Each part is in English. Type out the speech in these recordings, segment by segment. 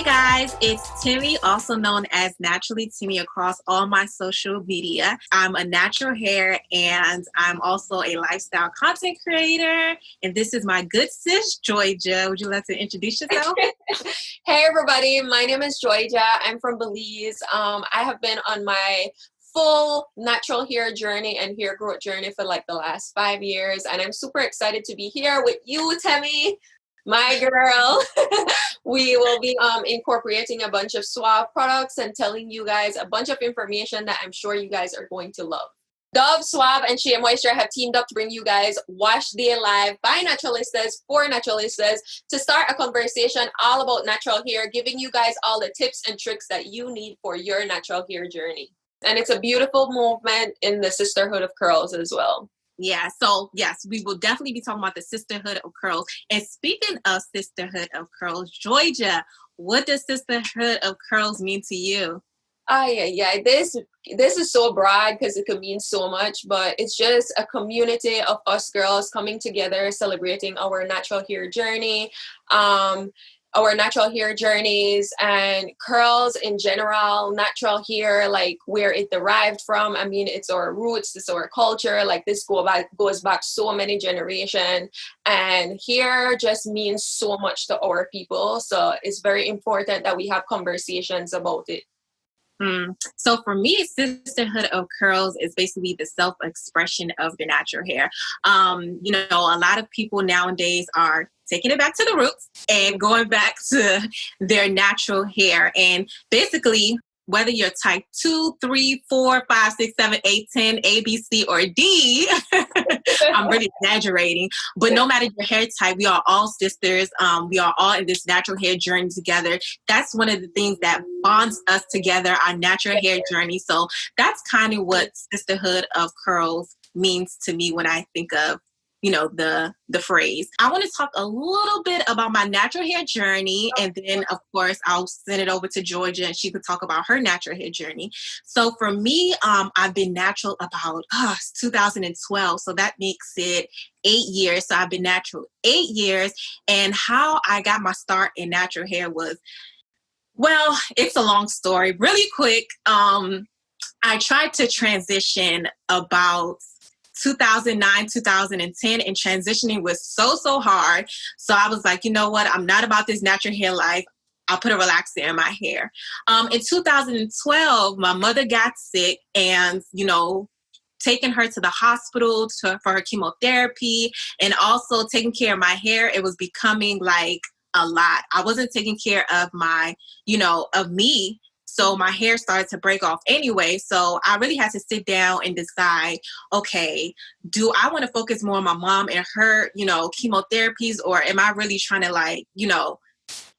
guys, it's Temi, also known as Naturally Temi across all my social media. I'm a natural hair and I'm also a lifestyle content creator. And this is my good sis, Joyjah. Would you like to introduce yourself? Hey everybody, my name is Joyjah. I'm from Belize. I have been on my full natural hair journey and hair growth journey for like the last 5 years. And I'm super excited to be here with you, Temi, my girl. We will be incorporating a bunch of Suave products and telling you guys a bunch of information that I'm sure you guys are going to love. Dove, Suave, and Shea Moisture have teamed up to bring you guys Wash Day Live by Naturalistas for Naturalistas to start a conversation all about natural hair, giving you guys all the tips and tricks that you need for your natural hair journey. And it's a beautiful movement in the sisterhood of curls as well. Yeah, so yes, we will definitely be talking about the sisterhood of curls. And speaking of sisterhood of curls, Joyjah, what does sisterhood of curls mean to you? Yeah. This is so broad because it could mean so much, but it's just a community of us girls coming together, celebrating our natural hair journey, our natural hair journeys, and curls in general, natural hair, like where it derived from. I mean, it's our roots, it's our culture. Like this goes back so many generations, and hair just means so much to our people. So it's very important that we have conversations about it. So for me, sisterhood of curls is basically the self-expression of your natural hair. A lot of people nowadays are taking it back to the roots and going back to their natural hair. And basically, whether you're type 2, 3, 4, 5, 6, 7, 8, 10, A, B, C, or D, I'm really exaggerating, but no matter your hair type, we are all sisters. We are all in this natural hair journey together. That's one of the things that bonds us together, our natural hair journey. So that's kind of what sisterhood of curls means to me when I think of the phrase. I want to talk a little bit about my natural hair journey, and then of course I'll send it over to Joyjah and she could talk about her natural hair journey. So for me, I've been natural about 2012, so that makes it 8 years. So I've been natural 8 years, and how I got my start in natural hair was, well, it's a long story. Really quick, I tried to transition about 2009, 2010, and transitioning was so hard. So I was like, you know what? I'm not about this natural hair life. I'll put a relaxer in my hair. In 2012, my mother got sick, and, taking her to the hospital for her chemotherapy and also taking care of my hair, it was becoming like a lot. I wasn't taking care of of me. So my hair started to break off anyway. So I really had to sit down and decide, okay, do I want to focus more on my mom and her, chemotherapies, or am I really trying to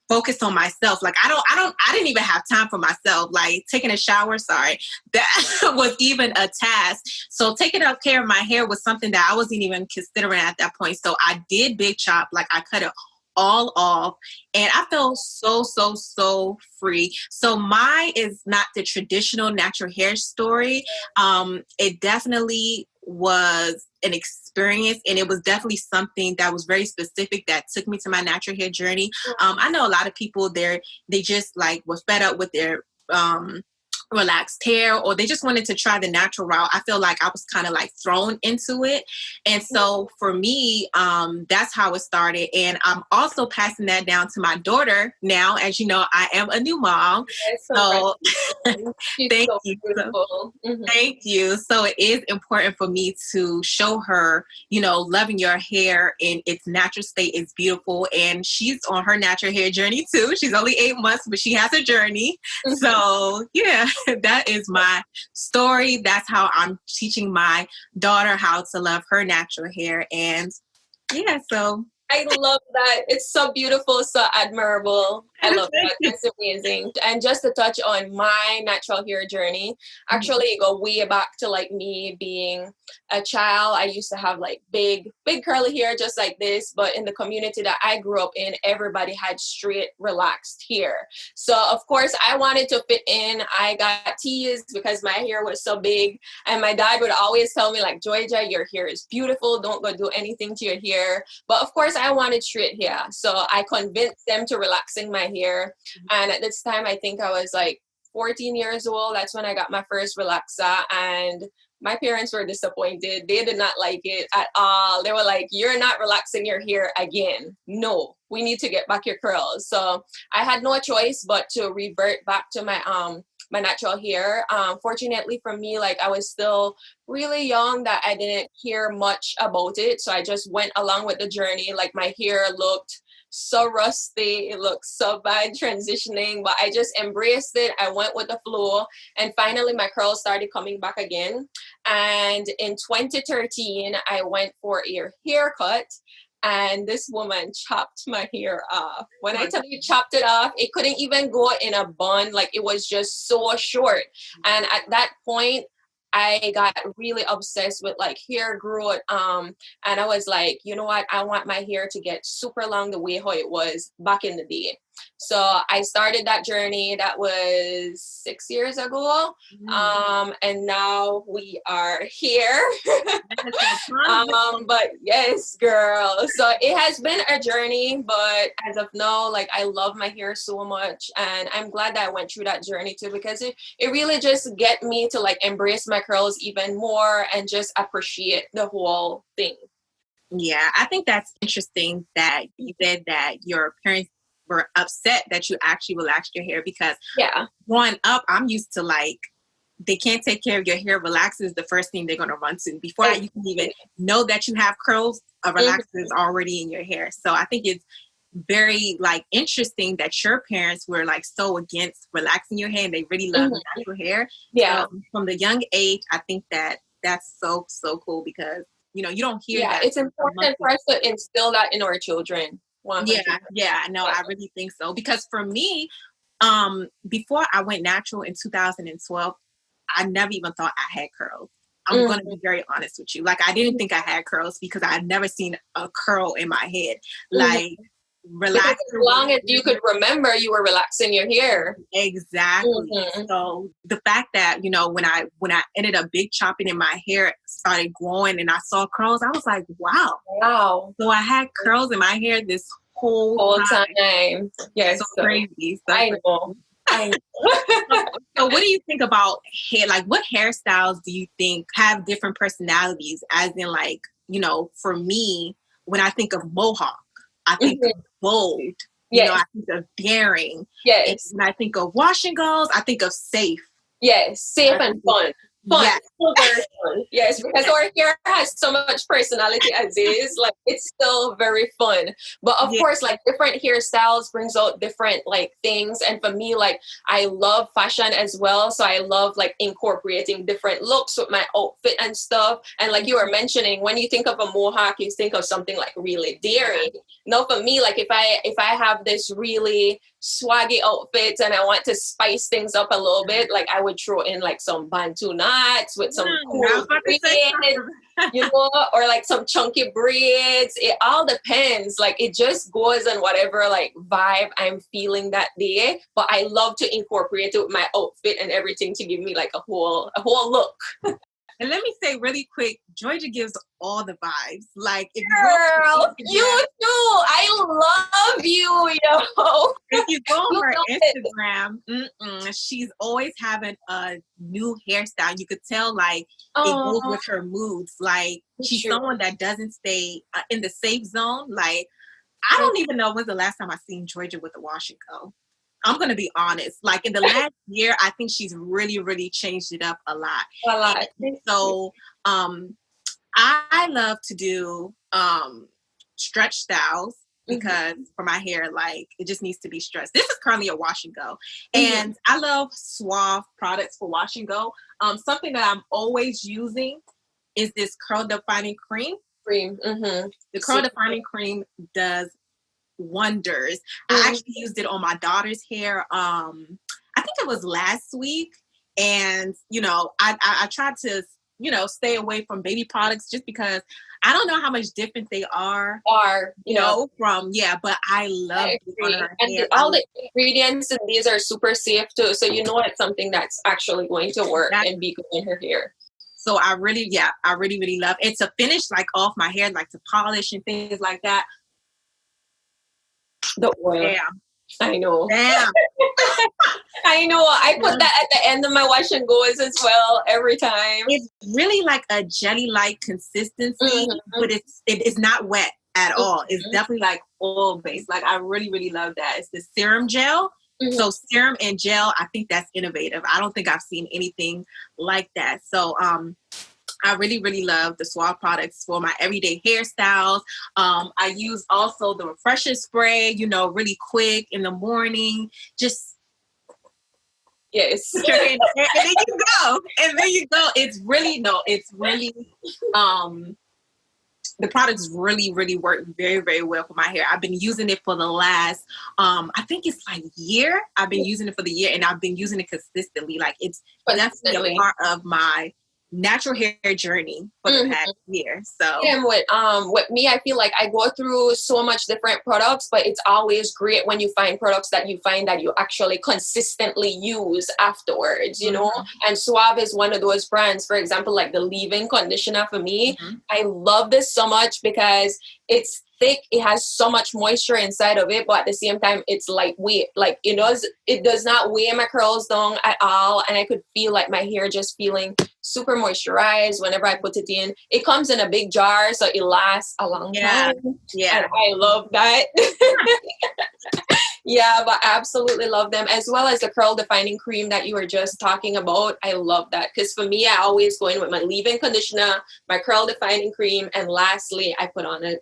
focus on myself? Like I didn't even have time for myself. Like taking a shower, that was even a task. So taking up care of my hair was something that I wasn't even considering at that point. So I did big chop, like I cut it all off, and I felt so free. So mine is not the traditional natural hair story. It definitely was an experience, and it was definitely something that was very specific that took me to my natural hair journey. I know a lot of people they just like were fed up with their relaxed hair, or they just wanted to try the natural route. I feel like I was kind of like thrown into it. And so for me, that's how it started. And I'm also passing that down to my daughter now. As you know, I am a new mom. So thank you. Thank you. So it is important for me to show her, loving your hair in its natural state is beautiful. And she's on her natural hair journey too. She's only 8 months, but she has a journey. So yeah. That is my story. That's how I'm teaching my daughter how to love her natural hair. And yeah, so I love that. It's so beautiful, so admirable. I love that. That's amazing. And just to touch on my natural hair journey, actually it go way back to like me being a child. I used to have like big curly hair just like this, but in the community that I grew up in, everybody had straight, relaxed hair. So of course I wanted to fit in. I got teased because my hair was so big, and my dad would always tell me like, Joyjah, your hair is beautiful. Don't go do anything to your hair. But of course I wanted straight hair. So I convinced them to relaxing my my hair. And at this time, I think I was like 14 years old. That's when I got my first relaxer, and my parents were disappointed. They did not like it at all. They were like, "You're not relaxing your hair again. No, we need to get back your curls." So I had no choice but to revert back to my natural hair. Fortunately for me, like I was still really young that I didn't hear much about it. So I just went along with the journey. Like my hair looked so rusty, it looked so bad transitioning, but I just embraced it. I went with the flow, and finally my curls started coming back again. And in 2013, I went for a haircut, and this woman chopped my hair off. When I tell you chopped it off, it couldn't even go in a bun. Like it was just so short. And at that point, I got really obsessed with like hair growth. And I was like, you know what? I want my hair to get super long the way how it was back in the day. So I started that journey. That was 6 years ago. And now we are here. But yes, girl. So it has been a journey, but as of now, like I love my hair so much. And I'm glad that I went through that journey too, because it really just get me to like embrace my curls even more and just appreciate the whole thing. Yeah, I think that's interesting that you said that your parents were upset that you actually relaxed your hair, because growing up, I'm used to like, they can't take care of your hair. Relaxer is the first thing they're going to run to. Before you can even know that you have curls, a relaxer is already in your hair. So I think it's very like interesting that your parents were like so against relaxing your hair, and they really love natural hair. Yeah. So from the young age, I think that that's so cool, because you know, you don't hear that. It's important for us to instill that in our children. 100%. Yeah, no, I really think so. Because for me, before I went natural in 2012, I never even thought I had curls. I'm going to be very honest with you. Like, I didn't think I had curls because I had never seen a curl in my head. Like, relax. As long as you could remember, you were relaxing your hair. Exactly. So the fact that, you know, when I ended up big chopping and my hair started growing and I saw curls, I was like, wow. So I had curls in my hair this whole time. Yes. So crazy. So I know. So what do you think about hair? Like, what hairstyles do you think have different personalities? As in, like, you know, for me, when I think of mohawk, I think of bold. You know, I think of daring. And when I think of wash and goes, I think of safe. Safe and fun. Yes. Very fun. Yes, because our hair has so much personality as is. Like, it's still very fun. But of course, like, different hairstyles brings out different like things. And for me, like, I love fashion as well. So I love like incorporating different looks with my outfit and stuff. And like you were mentioning, when you think of a mohawk, you think of something like really daring. No, for me, like if I have this really swaggy outfit and I want to spice things up a little bit, like I would throw in like some bantu knots with some cool braids, you know, or like some chunky braids. It all depends. Like it just goes on whatever like vibe I'm feeling that day. But I love to incorporate it with my outfit and everything to give me like a whole look. And let me say really quick, Joyjah gives all the vibes. Like, if girl, you too. I love you, yo. If you go on her Instagram, she's always having a new hairstyle. You could tell, like, it goes with her moods. Like, she's someone that doesn't stay in the safe zone. Like, I don't even know when's the last time I seen Joyjah with a wash and go. I'm going to be honest. Like, in the last year, I think she's really, really changed it up a lot. And so, I love to do stretch styles because for my hair, like, it just needs to be stretched. This is currently a wash and go. And I love Suave Products for wash and go. Something that I'm always using is this curl defining cream. The curl defining cream does wonders. I actually used it on my daughter's hair. I think it was last week. And, you know, I tried to, you know, stay away from baby products just because I don't know how much different they are, you know, from, but I love it on her hair. All the ingredients in these are super safe too. So, you know, it's something that's actually going to work and be good in her hair. So I really, really love it. To finish like off my hair, like to polish and things like that. The oil. I know. Damn. I know. I put that at the end of my wash and goes as well every time. It's really like a jelly-like consistency, but it's not wet at all. It's definitely like oil-based. Like, I really, really love that. It's the serum gel. So serum and gel, I think that's innovative. I don't think I've seen anything like that. So I really, really love the Suave products for my everyday hairstyles. I use also the refresher spray, you know, really quick in the morning. Just yes. and there you go. And there you go. It's really the products really, really work very, very well for my hair. I've been using it for the last, I think it's like year. I've been using it for the year, and I've been using it consistently. Like, it's definitely a part of my natural hair journey for the past year. So and with me, I feel like I go through so much different products, but it's always great when you find products that you find that you actually consistently use afterwards, you know. And Suave is one of those brands. For example, like the leave-in conditioner for me, I love this so much because it's thick, it has so much moisture inside of it, but at the same time it's lightweight. Like, it does not weigh my curls down at all, and I could feel like my hair just feeling super moisturized whenever I put it in. It comes in a big jar, so it lasts a long time. Yeah. And I love that. Yeah, but I absolutely love them, as well as the curl defining cream that you were just talking about. I love that because for me, I always go in with my leave-in conditioner, my curl defining cream, and lastly, I put on the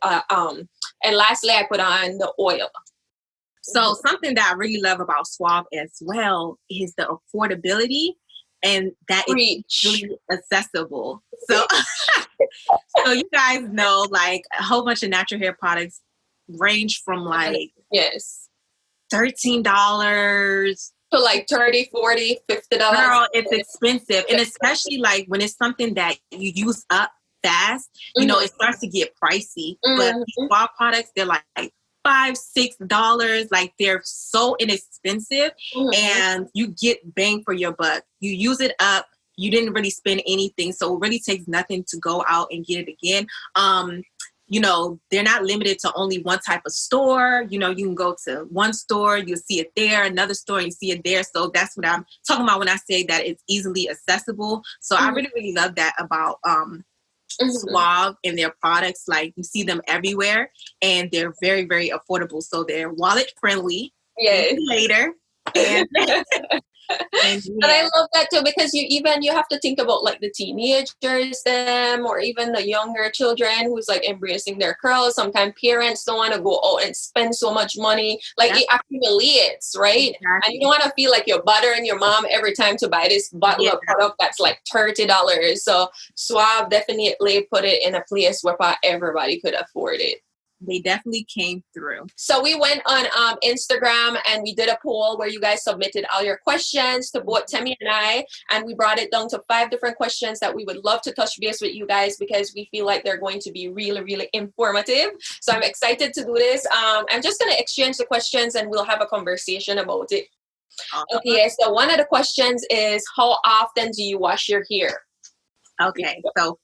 oil. So something that I really love about Suave as well is the affordability, and that it's really accessible. So, so you guys know, like, a whole bunch of natural hair products range from like $13 to like $30, $40, $50. Girl, it's expensive, and especially like when it's something that you use up fast, you know, it starts to get pricey. But these Suave products, they're like $5-6. Like, they're so inexpensive, and you get bang for your buck. You use it up, you didn't really spend anything, so it really takes nothing to go out and get it again. You know, they're not limited to only one type of store. You know, you can go to one store, you'll see it there, another store, you see it there. So that's what I'm talking about when I say that it's easily accessible. So I really, really love that about Suave and their products. Like, you see them everywhere, and they're very, very affordable. So they're wallet friendly. Later. And and I love that too, because you have to think about like the teenagers, or even the younger children who's like embracing their curls. Sometimes parents don't want to go out and spend so much money. Like, it accumulates, right? And you don't want to feel like you're buttering your mom every time to buy this bottle of product that's like $30. So Suave definitely put it in a place where everybody could afford it. They definitely came through. So we went on Instagram, and we did a poll where you guys submitted all your questions to both Temi and I, and we brought it down to 5 different questions that we would love to touch base with you guys, because we feel like they're going to be really, really informative. So I'm excited to do this. I'm just going to exchange the questions, and we'll have a conversation about it. Okay, so one of the questions is, how often do you wash your hair? Okay, so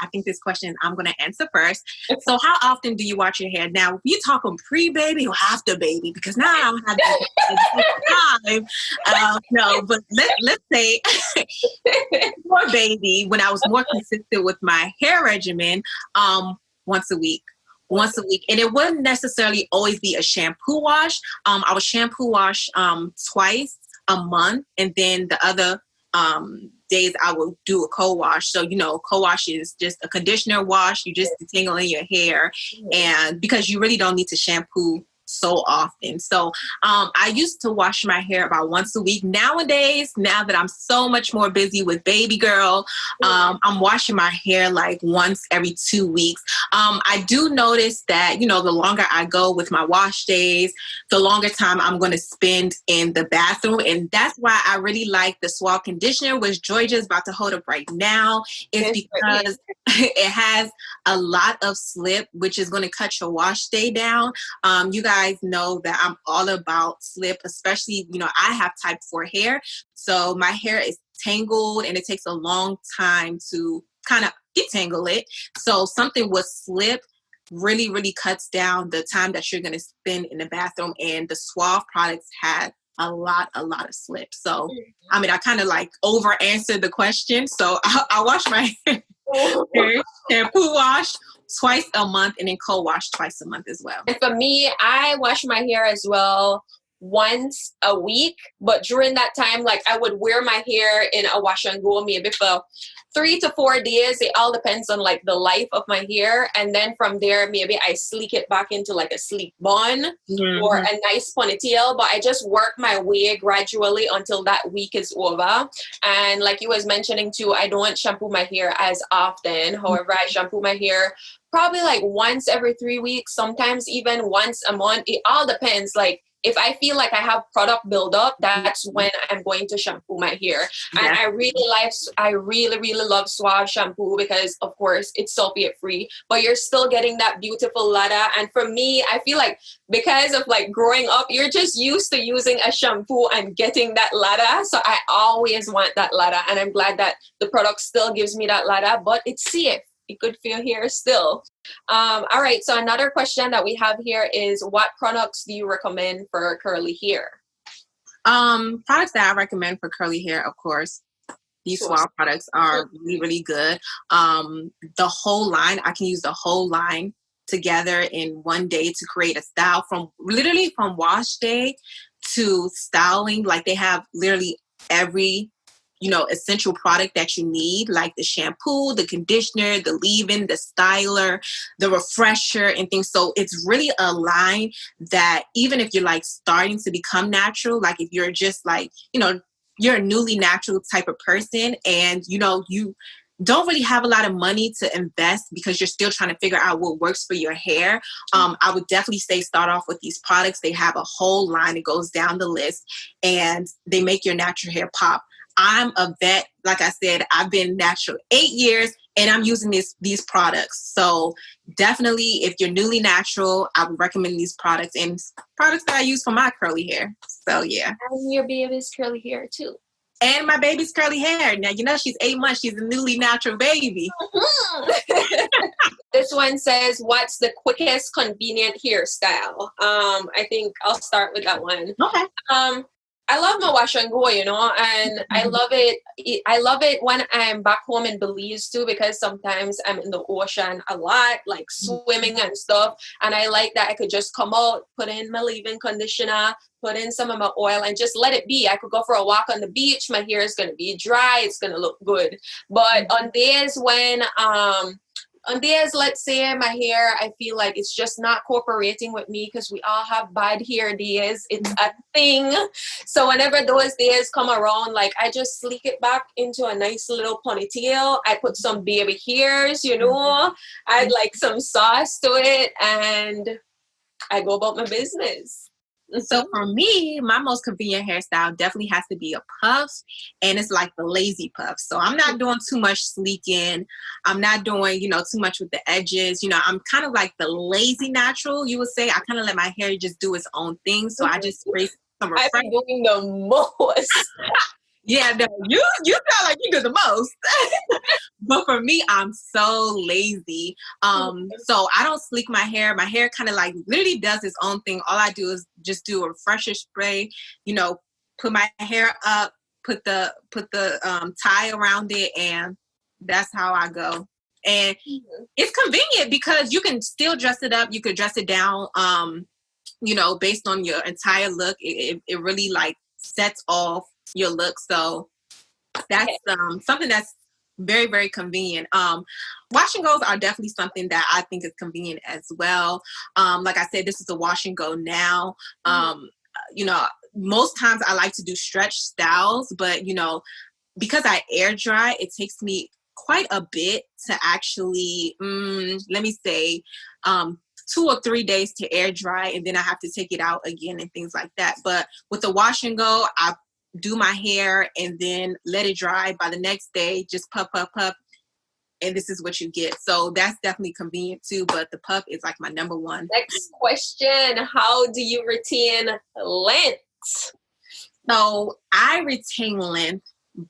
I think this question I'm going to answer first. So how often do you wash your hair? Now, you talking pre-baby or after baby? Because now I don't have time. No, but let's say before baby, when I was more consistent with my hair regimen, once a week. And it wouldn't necessarily always be a shampoo wash. I would shampoo wash twice a month, and then the other days I will do a co-wash. So, you know, co-wash is just a conditioner wash. You just detangle in your hair, and because you really don't need to shampoo so often. So I used to wash my hair about once a week. Nowadays, now that I'm so much more busy with baby girl, I'm washing my hair like once every 2 weeks. I do notice that, you know, the longer I go with my wash days, the longer time I'm going to spend in the bathroom. And that's why I really like the Suave conditioner, which Joyjah is about to hold up right now, is because it has a lot of slip, which is going to cut your wash day down. You guys know that I'm all about slip, especially, you know, I have type 4 hair. So my hair is tangled, and it takes a long time to kind of detangle it. So something with slip, really, really cuts down the time that you're going to spend in the bathroom. And the Suave products had a lot of slip. So, I mean, I kind of like over answered the question. So I wash my hair, shampoo wash twice a month, and then co-wash twice a month as well. And for me, I wash my hair as well once a week, but during that time, like I would wear my hair in a wash and go maybe for 3 to 4 days. It all depends on like the life of my hair, and then from there maybe I sleek it back into like a sleek bun or a nice ponytail. But I just work my way gradually until that week is over. And like you was mentioning too, I don't shampoo my hair as often. However, I shampoo my hair probably like once every 3 weeks, sometimes even once a month. It all depends. Like if I feel like I have product buildup, that's when I'm going to shampoo my hair. And I really love Suave shampoo because of course it's sulfate free, but you're still getting that beautiful ladder. And for me, I feel like because of like growing up, you're just used to using a shampoo and getting that ladder. So I always want that ladder. And I'm glad that the product still gives me that ladder, but it's safe. It good for your hair still. All right, so another question that we have here is, what products do you recommend for curly hair? Products that I recommend for curly hair, of course, these Suave products are really good. The whole line, I can use the whole line together in one day to create a style, from literally from wash day to styling. Like they have literally every essential product that you need, like the shampoo, the conditioner, the leave-in, the styler, the refresher, and things. So it's really a line that even if you're like starting to become natural, like if you're just like, you're a newly natural type of person and, you don't really have a lot of money to invest because you're still trying to figure out what works for your hair, I would definitely say start off with these products. They have a whole line that goes down the list and they make your natural hair pop. I'm a vet. Like I said, I've been natural 8 years and I'm using these products. So definitely if you're newly natural, I would recommend these products and products that I use for my curly hair. So yeah. And your baby's curly hair too. And my baby's curly hair. Now, she's 8 months. She's a newly natural baby. This one says, what's the quickest convenient hairstyle? I think I'll start with that one. Okay. I love my wash and go, and I love it. I love it when I'm back home in Belize too, because sometimes I'm in the ocean a lot, like swimming and stuff. And I like that I could just come out, put in my leave-in conditioner, put in some of my oil and just let it be. I could go for a walk on the beach. My hair is going to be dry. It's going to look good. But on days when, let's say my hair, I feel like it's just not cooperating with me because we all have bad hair days. It's a thing. So whenever those days come around, like I just sleek it back into a nice little ponytail. I put some baby hairs, add like some sauce to it and I go about my business. So for me, my most convenient hairstyle definitely has to be a puff, and it's like the lazy puff. So I'm not doing too much sleeking. I'm not doing, too much with the edges. I'm kind of like the lazy natural, you would say. I kind of let my hair just do its own thing. So I just spray some refresh. I'm doing the most. Yeah, no, you sound like you do the most. But for me, I'm so lazy. So I don't sleek my hair. My hair kind of like literally does its own thing. All I do is just do a refresher spray, put my hair up, put the tie around it, and that's how I go. And it's convenient because you can still dress it up. You could dress it down, based on your entire look. It really like sets off your look. So that's something that's very, very convenient. Wash and goes are definitely something that I think is convenient as well. Like I said, this is a wash and go now. Most times I like to do stretch styles, but because I air dry, it takes me quite a bit to actually, let me say, 2 or 3 days to air dry, and then I have to take it out again and things like that. But with the wash and go, I do my hair and then let it dry. By the next day, just puff, and this is what you get. So that's definitely convenient too, but the puff is like my number one. Next question, how do you retain length? So I retain length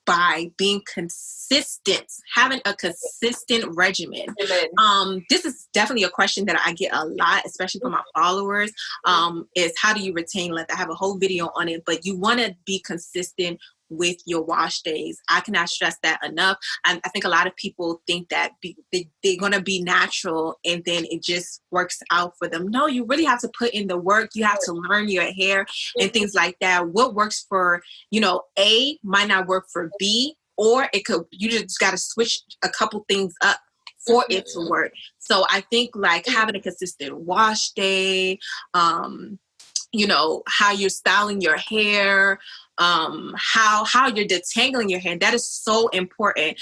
by being consistent, having a consistent regimen. This is definitely a question that I get a lot, especially from my followers, is how do you retain length? I have a whole video on it, but you want to be consistent with your wash days. I cannot stress that enough. I think a lot of people think that they're going to be natural and then it just works out for them. No, you really have to put in the work. You have to learn your hair and things like that. What works for, A might not work for B, or you just got to switch a couple things up for it to work. So I think like having a consistent wash day, how you're styling your hair, how you're detangling your hair. That is so important.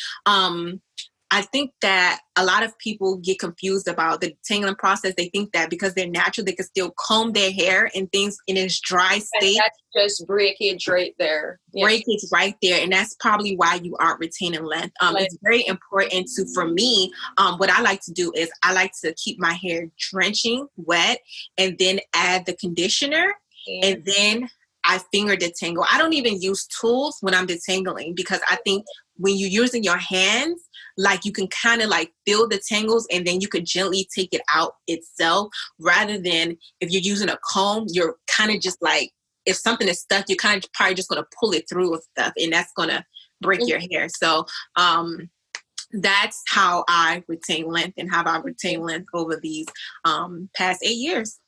I think that a lot of people get confused about the detangling process. They think that because they're natural, they can still comb their hair and things in its dry state. And that's just breakage right there. Breakage right there. And that's probably why you aren't retaining length. It's very important for me, what I like to do is I like to keep my hair drenching wet and then add the conditioner and then I finger detangle. I don't even use tools when I'm detangling because I think when you're using your hands, like you can kind of like feel the tangles and then you could gently take it out itself, rather than if you're using a comb, you're kind of just like, if something is stuck, you're kind of probably just going to pull it through with stuff and that's going to break your hair. So that's how I retain length and how I retain length over these past 8 years.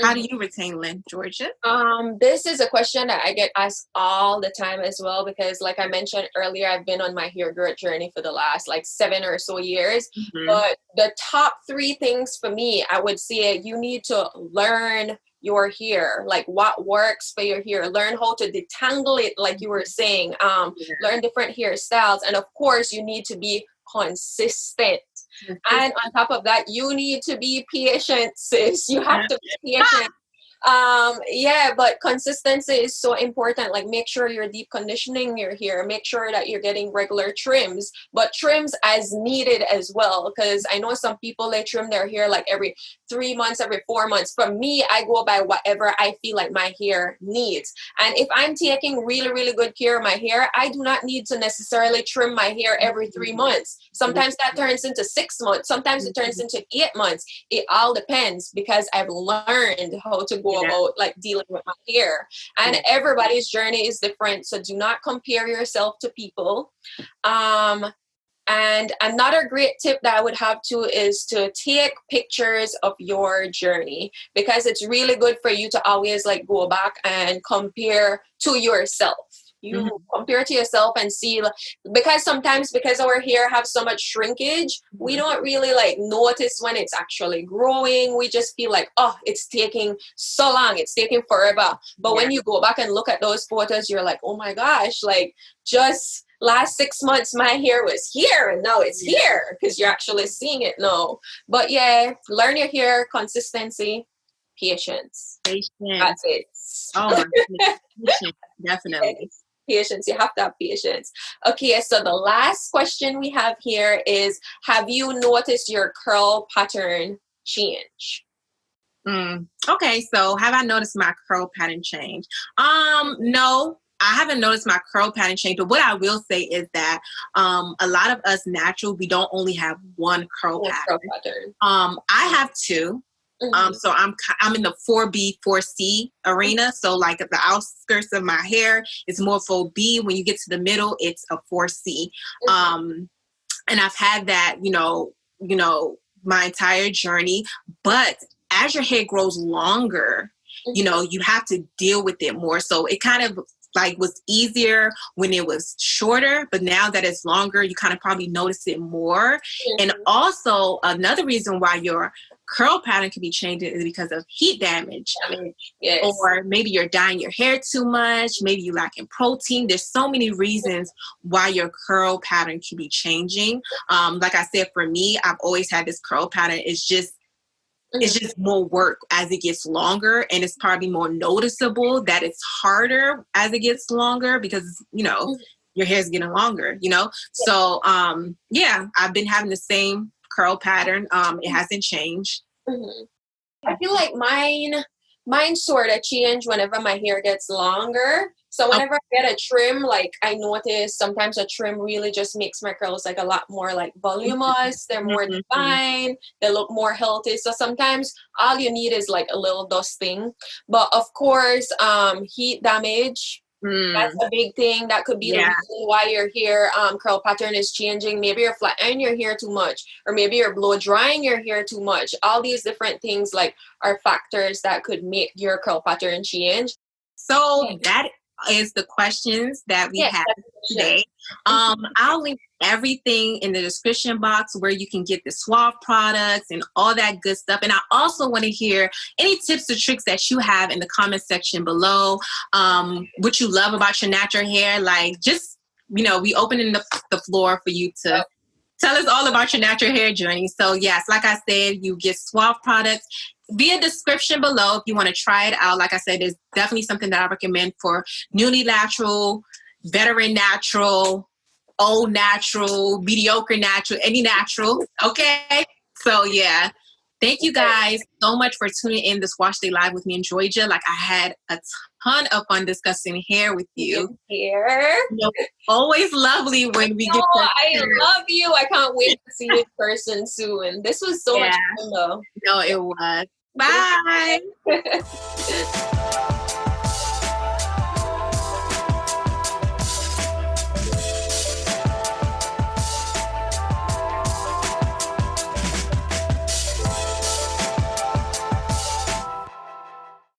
How do you retain length, Joyjah? This is a question that I get asked all the time as well, because like I mentioned earlier, I've been on my hair growth journey for the last like 7 or so years. But the top 3 things for me, I would say you need to learn your hair, like what works for your hair, learn how to detangle it, like you were saying, learn different hairstyles. And of course, you need to be consistent. And on top of that, you need to be patient, sis. You have to be patient. But consistency is so important. Like, make sure you're deep conditioning your hair, make sure that you're getting regular trims, but trims as needed as well, because I know some people, they trim their hair like every 3 months, every 4 months. For me, I go by whatever I feel like my hair needs. And if I'm taking really, really good care of my hair, I do not need to necessarily trim my hair every 3 months. Sometimes that turns into 6 months, sometimes it turns into 8 months. It all depends, because I've learned how to go about like dealing with my hair. And everybody's journey is different, so do not compare yourself to people. And another great tip that I would have too is to take pictures of your journey, because it's really good for you to always like go back and compare to yourself. You compare to yourself and see, because sometimes, because our hair have so much shrinkage, we don't really like notice when it's actually growing. We just feel like, oh, it's taking so long, it's taking forever. But when you go back and look at those photos, you're like, oh my gosh, like just last 6 months my hair was here and now it's here, because you're actually seeing it now. But learn your hair, consistency, patience. That's it. Oh my goodness. Patience, definitely. Patience. You have to have patience. Okay, so the last question we have here is, have you noticed your curl pattern change? Okay, so have I noticed my curl pattern change? No, I haven't noticed my curl pattern change, but what I will say is that a lot of us natural, we don't only have one curl pattern. I have 2. So I'm in the 4B, 4C arena. So like at the outskirts of my hair, it's more 4B. When you get to the middle, it's a 4C. And I've had that, my entire journey. But as your hair grows longer, you have to deal with it more. So it kind of like was easier when it was shorter, but now that it's longer, you kind of probably notice it more. And also another reason why your curl pattern can be changing is because of heat damage. Or maybe you're dyeing your hair too much, maybe you lack in protein. There's so many reasons why your curl pattern can be changing. Like I said, for me, I've always had this curl pattern. It's just more work as it gets longer, and it's probably more noticeable that it's harder as it gets longer because, your hair's getting longer, So, I've been having the same curl pattern. It hasn't changed. I feel like Mine sort of change whenever my hair gets longer. So whenever I get a trim, like I notice sometimes a trim really just makes my curls like a lot more like voluminous. They're more defined. They look more healthy. So sometimes all you need is like a little dusting. But of course, heat damage. That's a big thing. That could be the reason why your hair curl pattern is changing. Maybe you're flattening your hair too much, or maybe you're blow drying your hair too much. All these different things like are factors that could make your curl pattern change. So that is the questions that we have today. I'll link everything in the description box where you can get the Suave products and all that good stuff. And I also want to hear any tips or tricks that you have in the comment section below. What you love about your natural hair, like just, we opening the floor for you to tell us all about your natural hair journey. So yes, like I said, you get Suave products via description below if you want to try it out. Like I said, it's definitely something that I recommend for newly natural, veteran natural, old natural, mediocre natural, any natural. Okay. So yeah. Thank you guys so much for tuning in this Wash Day Live with me and Joyjah. Like I had a ton of fun discussing hair with you. Always lovely when we get to I love you. I can't wait to see you in person soon. This was so much fun though. No, it was. Bye.